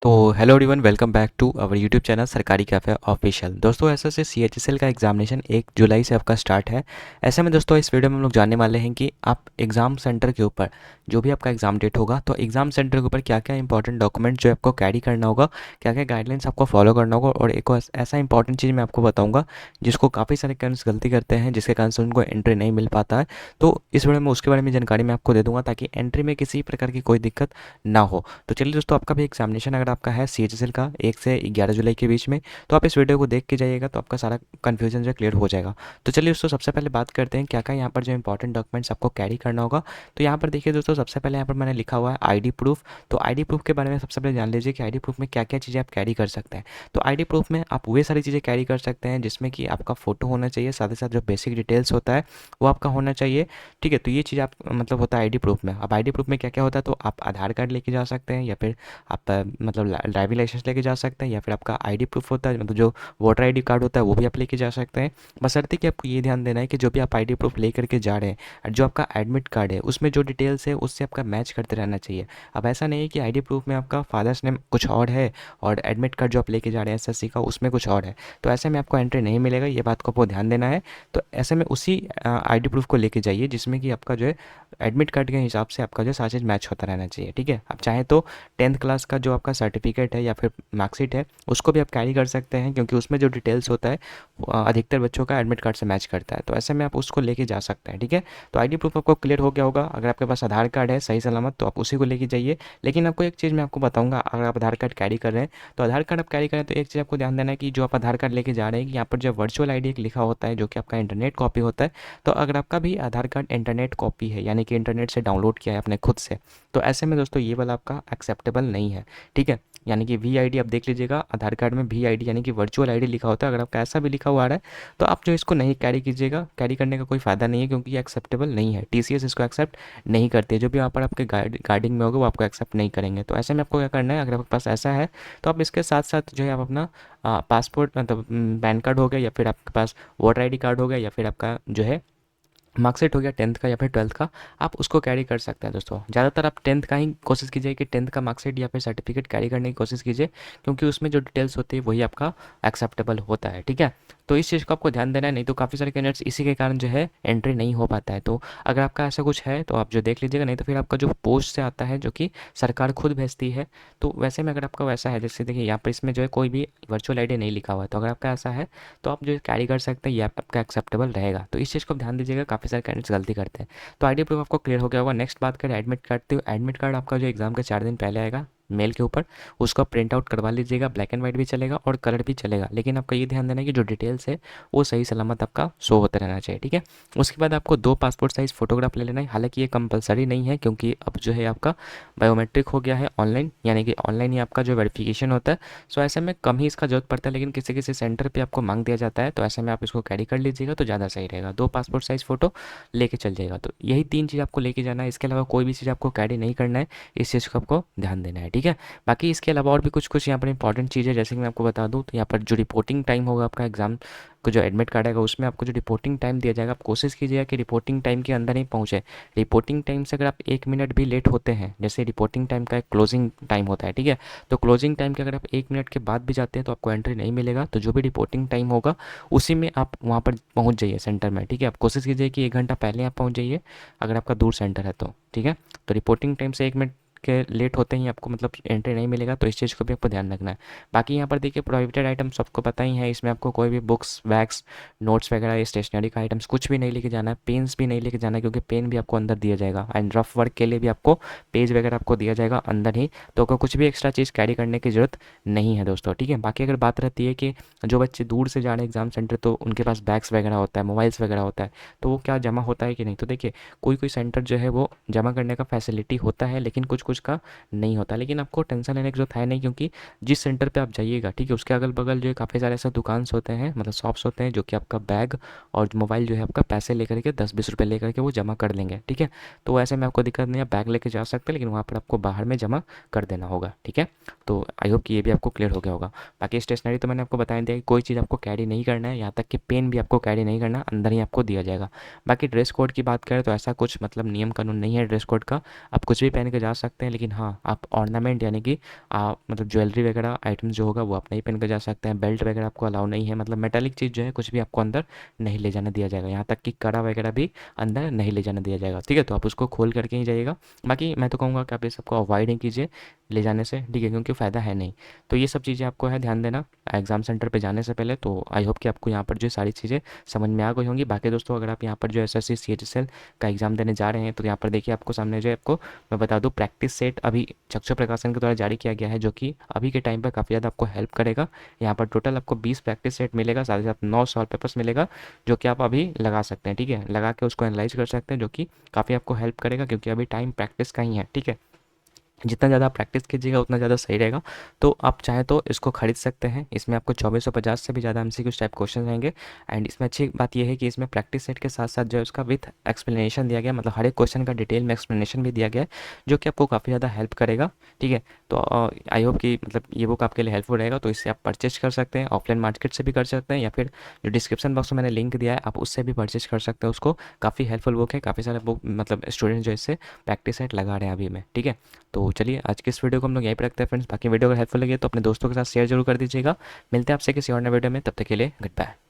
तो hello everyone, welcome back to our YouTube channel Sarkari cafe official. दोस्तों ऐसा से सीएचएसएल का एग्जामिनेशन 1 जुलाई से आपका स्टार्ट है। ऐसे में दोस्तों इस वीडियो में हम लोग जानने वाले हैं कि आप एग्ज़ाम सेंटर के ऊपर जो भी आपका एग्ज़ाम डेट होगा तो एग्ज़ाम सेंटर के ऊपर क्या क्या इंपॉर्टेंट डॉक्यूमेंट जो आपको कैरी करना होगा, क्या क्या गाइडलाइंस आपको फॉलो करना होगा। और एक और ऐसा इंपॉर्टेंट चीज़ मैं आपको बताऊँगा जिसको काफ़ी सारे कैंडिडेट्स गलती करते हैं, जिसके कारण से उनको एंट्री नहीं मिल पाता है। तो इस वीडियो में उसके बारे में जानकारी मैं आपको दे दूँगा ताकि एंट्री में किसी प्रकार की कोई दिक्कत ना हो। तो चलिए दोस्तों, आपका भी एग्जामिनेशन अगर आपका है सीएचएसएल का 1 से 11 जुलाई के बीच में, तो आप इस वीडियो को देख के जाइएगा तो आपका सारा कन्फ्यूजन जो क्लियर हो जाएगा। तो चलिए दोस्तों, सबसे पहले बात करते हैं क्या क्या यहाँ पर जो इंपॉर्टेंट डॉक्यूमेंट्स आपको कैरी करना होगा। तो यहाँ पर देखिए दोस्तों, सबसे पहले यहाँ पर मैंने लिखा हुआ है आईडी प्रूफ। तो आईडी प्रूफ के बारे में सबसे पहले जान लीजिए कि आईडी प्रूफ में क्या क्या चीज़ें आप कैरी कर सकते हैं। तो आईडी प्रूफ में आप वे सारी चीज़ें कैरी कर सकते हैं जिसमें कि आपका फ़ोटो होना चाहिए, साथ ही साथ जो बेसिक डिटेल्स होता है वो आपका होना चाहिए। ठीक है, तो ये चीज़ आप मतलब होता है आईडी प्रूफ में। अब आईडी प्रूफ में क्या क्या होता है, तो आप आधार कार्ड लेके जा सकते हैं, या फिर आप मतलब ड्राइविंग लाइसेंस लेके जा सकते हैं, या फिर आपका आईडी प्रूफ होता है, मतलब जो वोटर आईडी कार्ड होता है वो भी आप लेके जा सकते हैं। बशर्ते कि आपको ये ध्यान देना है कि जो भी आप आईडी प्रूफ ले करके जा रहे हैं और जो आपका एडमिट कार्ड है उसमें जो डिटेल्स है उससे आपका मैच करते रहना चाहिए। अब ऐसा नहीं है कि आईडी प्रूफ में आपका फादर्स नेम कुछ और है और एडमिट कार्ड जो आप लेके जा रहे हैं एसएससी का उसमें कुछ और है, तो ऐसे में आपको एंट्री नहीं मिलेगा। ये बात को आपको ध्यान देना है। तो ऐसे में उसी आईडी प्रूफ को लेके जाइए जिसमें कि आपका जो है एडमिट कार्ड के हिसाब से आपका जो सारा चीज़ मैच होता रहना चाहिए। ठीक है, आप चाहें तो 10th क्लास का जो आपका सर्टिफिकेट है या फिर मार्कशीट है उसको भी आप कैरी कर सकते हैं, क्योंकि उसमें जो डिटेल्स होता है अधिकतर बच्चों का एडमिट कार्ड से मैच करता है। तो ऐसे में आप उसको लेके जा सकते हैं। ठीक है, तो आईडी प्रूफ आपको क्लियर हो गया होगा। अगर आपके पास आधार कार्ड है सही सलामत तो आप उसी को लेके जाइए। लेकिन आपको एक चीज़ मैं आपको बताऊँगा, अगर आप आधार कार्ड कैरी कर रहे हैं तो आधार कार्ड आप कैरी करें तो एक चीज़ आपको ध्यान देना है कि जो आप आधार कार्ड लेके जा रहे हैं, यहाँ पर जो वर्चुअल आईडी एक लिखा होता है जो कि आपका इंटरनेट कॉपी होता है। तो अगर आपका भी आधार कार्ड इंटरनेट कॉपी है, यानी कि इंटरनेट से डाउनलोड किया है अपने खुद से, तो ऐसे में दोस्तों ये वाला आपका एक्सेप्टेबल नहीं है। ठीक है, यानी कि वी आई डी आप देख लीजिएगा, आधार कार्ड में वी आई डी यानी कि वर्चुअल आई डी लिखा होता है। अगर आपका ऐसा भी लिखा हुआ आ रहा है तो आप जो इसको नहीं कैरी कीजिएगा, कैरी करने का कोई फ़ायदा नहीं है, क्योंकि ये एक्सेप्टेबल नहीं है। टीसीएस इसको एक्सेप्ट नहीं करती है। जो भी वहाँ पर आपके गाइडिंग में होगा वो आपको एक्सेप्ट नहीं करेंगे। तो ऐसे में आपको क्या करना है, अगर आपके पास ऐसा है तो आप इसके साथ साथ जो है आप अपना पासपोर्ट मतलब पैन कार्ड हो गया, या फिर आपके पास वोटर आई डी कार्ड हो गया, या फिर आपका जो है मार्कशीट हो गया 10th का या फिर 12th का, आप उसको कैरी कर सकते हैं। दोस्तों ज़्यादातर आप 10th का ही कोशिश कीजिए कि 10th का मार्कशीट या फिर सर्टिफिकेट कैरी करने की कोशिश कीजिए, क्योंकि उसमें जो डिटेल्स होती है वही आपका एक्सेप्टेबल होता है। ठीक है, तो इस चीज़ को आपको ध्यान देना है, नहीं तो काफ़ी सारे कैंडिडेट्स इसी के कारण जो है एंट्री नहीं हो पाता है। तो अगर आपका ऐसा कुछ है तो आप जो देख लीजिएगा, नहीं तो फिर आपका जो पोस्ट से आता है जो कि सरकार खुद भेजती है, तो वैसे में अगर आपका वैसा है, जैसे देखिए यहाँ पर इसमें जो है कोई भी वर्चुअल आईडी नहीं लिखा हुआ है, तो अगर आपका ऐसा है तो आप जो कैरी कर सकते हैं, ये आपका एक्सेप्टेबल रहेगा। तो इस चीज़ को ध्यान दीजिएगा, काफ़ी सारे कैंडिडेट्स गलती करते हैं। तो आईडी प्रूफ आपको क्लियर हो गया होगा। नेक्स्ट बात करें एडमिट कार्ड, तो एडमिट कार्ड आपका जो एग्जाम के 4 दिन पहले आएगा मेल के ऊपर, उसका प्रिंट आउट करवा लीजिएगा। ब्लैक एंड वाइट भी चलेगा और कलर भी चलेगा, लेकिन आपका ये ध्यान देना है कि जो डिटेल्स है वो सही सलामत आपका शो होता रहना चाहिए। ठीक है, उसके बाद आपको 2 पासपोर्ट साइज़ फोटोग्राफ ले लेना है। हालांकि ये कंपलसरी नहीं है, क्योंकि अब जो है आपका बायोमेट्रिक हो गया है ऑनलाइन, यानी कि ऑनलाइन ही आपका जो वेरिफिकेशन होता है। सो ऐसे में कम ही इसका जरूरत पड़ता है, लेकिन किसी किसी सेंटर पे आपको मांग दिया जाता है, तो ऐसे में आप इसको कैरी कर लीजिएगा तो ज़्यादा सही रहेगा। 2 पासपोर्ट साइज़ फ़ोटो लेके चल जाएगा। तो यही 3 चीज़ आपको लेके जाना है, इसके अलावा कोई भी चीज़ आपको कैरी नहीं करना है। इस चीज़ को आपको ध्यान देना है। ठीक है, बाकी इसके अलावा और भी कुछ कुछ यहाँ पर इंपॉर्टेंट चीज़ है, जैसे कि मैं आपको बता दूँ, तो यहाँ पर जो रिपोर्टिंग टाइम होगा आपका एग्जाम को जो एडमिट कार्ड आएगा उसमें आपको जो रिपोर्टिंग टाइम दिया जाएगा, आप कोशिश कीजिएगा कि रिपोर्टिंग टाइम के अंदर ही पहुँचे। रिपोर्टिंग टाइम से अगर आप 1 मिनट भी लेट होते हैं, जैसे रिपोर्टिंग टाइम का एक क्लोजिंग टाइम होता है, ठीक है, तो क्लोजिंग टाइम के अगर आप 1 मिनट के बाद भी जाते हैं तो आपको एंट्री नहीं मिलेगा। तो जो भी रिपोर्टिंग टाइम होगा उसी में आप वहाँ पर पहुँच जाइए सेंटर में। ठीक है, आप कोशिश कीजिए कि 1 घंटा पहले आप पहुँच जाइए अगर आपका दूर सेंटर है तो। ठीक है, तो रिपोर्टिंग टाइम से 1 मिनट के लेट होते ही आपको मतलब एंट्री नहीं मिलेगा, तो इस चीज़ को भी आपको ध्यान रखना है। बाकी यहाँ पर देखिए प्रोहिबिटेड आइटम सबको पता ही है, इसमें आपको कोई भी बुक्स बैग्स नोट्स वगैरह स्टेशनरी का आइटम्स कुछ भी नहीं लेके जाना है। पेन्स भी नहीं लेके जाना है, क्योंकि पेन भी आपको अंदर दिया जाएगा, एंड रफ वर्क के लिए भी आपको पेज वगैरह आपको दिया जाएगा अंदर ही, तो आपको कुछ भी एक्स्ट्रा चीज़ कैरी करने की ज़रूरत नहीं है दोस्तों। ठीक है, बाकी अगर बात रहती है कि जो बच्चे दूर से जा रहे हैं एग्जाम सेंटर, तो उनके पास बैग्स वगैरह होता है, मोबाइल्स वगैरह होता है, तो वो क्या जमा होता है कि नहीं, तो देखिए कोई कोई सेंटर जो है वो जमा करने का फैसिलिटी होता है, लेकिन कुछ कुछ का नहीं होता। लेकिन आपको टेंशन लेने की जरूरत है नहीं, क्योंकि जिस सेंटर पे आप जाइएगा, ठीक है, उसके अगल बगल जो है काफ़ी सारे ऐसे दुकान होते हैं, मतलब शॉप्स होते हैं, जो कि आपका बैग और मोबाइल जो है आपका पैसे लेकर के 10-20 रुपये लेकर के वो जमा कर लेंगे। ठीक है, तो ऐसे में आपको दिक्कत नहीं है, बैग लेके जा सकते हैं, लेकिन वहाँ पर आपको बाहर में जमा कर देना होगा। ठीक है, तो आई होप कि ये भी आपको क्लियर हो गया होगा। बाकी स्टेशनरी तो मैंने आपको बता दिया कि कोई चीज़ आपको कैरी नहीं करना है, यहाँ तक कि पेन भी आपको कैरी नहीं करना, अंदर ही आपको दिया जाएगा। बाकी ड्रेस कोड की बात करें तो ऐसा कुछ मतलब नियम कानून नहीं है ड्रेस कोड का, आप कुछ भी पहन के जा सकते सकते हैं, लेकिन हाँ आप ऑर्नामेंट यानी कि मतलब ज्वेलरी वगैरह आइटम्स जो होगा वो आप नहीं पहन कर जा सकते हैं। बेल्ट वगैरह आपको अलाउ नहीं है, मतलब मेटालिक चीज़ जो है कुछ भी आपको अंदर नहीं ले जाने दिया जाएगा। यहाँ तक कि कड़ा वगैरह भी अंदर नहीं ले जाने दिया जाएगा, ठीक है। तो आप उसको खोल करके ही जाइएगा। बाकी मैं तो कहूँगा कि आप ये सबको अवॉइड ही कीजिए ले जाने से, ठीक है, क्योंकि फ़ायदा है नहीं। तो ये सब चीज़ें आपको है ध्यान देना एग्ज़ाम सेंटर पे जाने से पहले। तो आई होप कि आपको यहाँ पर जो सारी चीज़ें समझ में आ गई होंगी। बाकी दोस्तों अगर आप यहाँ पर जो एसएससी सीएचएसएल का एग्ज़ाम देने जा रहे हैं तो यहाँ पर देखिए आपको सामने जो है आपको मैं बता दूँ प्रैक्टिस सेट अभी चक्षु प्रकाशन के द्वारा जारी किया गया है, जो कि अभी के टाइम पर काफ़ी ज़्यादा आपको हेल्प करेगा। यहाँ पर टोटल आपको 20 प्रैक्टिस सेट मिलेगा, साथ ही साथ 9 सॉल्व पेपर्स मिलेगा, जो कि आप अभी लगा सकते हैं, ठीक है। लगा के उसको एनालाइज कर सकते हैं, जो कि काफ़ी आपको हेल्प करेगा, क्योंकि अभी टाइम प्रैक्टिस का ही है, ठीक है। जितना ज़्यादा प्रैक्टिस कीजिएगा उतना ज़्यादा सही रहेगा। तो आप चाहें तो इसको खरीद सकते हैं। इसमें आपको 2450 से भी ज़्यादा एमसीक्यूज टाइप क्वेश्चन आएंगे। एंड इसमें अच्छी बात यह है कि इसमें प्रैक्टिस सेट के साथ साथ जो है उसका विथ एक्सप्लेनेशन दिया गया, मतलब हर एक क्वेश्चन का डिटेल में एक्सप्लेनेशन भी दिया गया है, जो कि आपको काफ़ी ज़्यादा हेल्प करेगा, ठीक है। तो आई होप कि मतलब ये बुक आपके लिए हेल्पफुल रहेगा। तो इससे आप परचेज कर सकते हैं, ऑफलाइन मार्केट से भी कर सकते हैं, या फिर जो डिस्क्रिप्शन बॉक्स में मैंने लिंक दिया है आप उससे भी परचेज कर सकते हैं उसको। काफ़ी हेल्पफुल बुक है, काफ़ी सारे बुक मतलब स्टूडेंट जो इससे प्रैक्टिस सेट लगा रहे हैं अभी में, ठीक है। तो चलिए आज की इस वीडियो को हम लोग यहीं पर रखते हैं फ्रेंड्स। बाकी वीडियो अगर हेल्पफुल लगे तो अपने दोस्तों के साथ शेयर जरूर कर दीजिएगा। मिलते हैं आपसे किसी और नए वीडियो में, तब तक के लिए गुड बाय।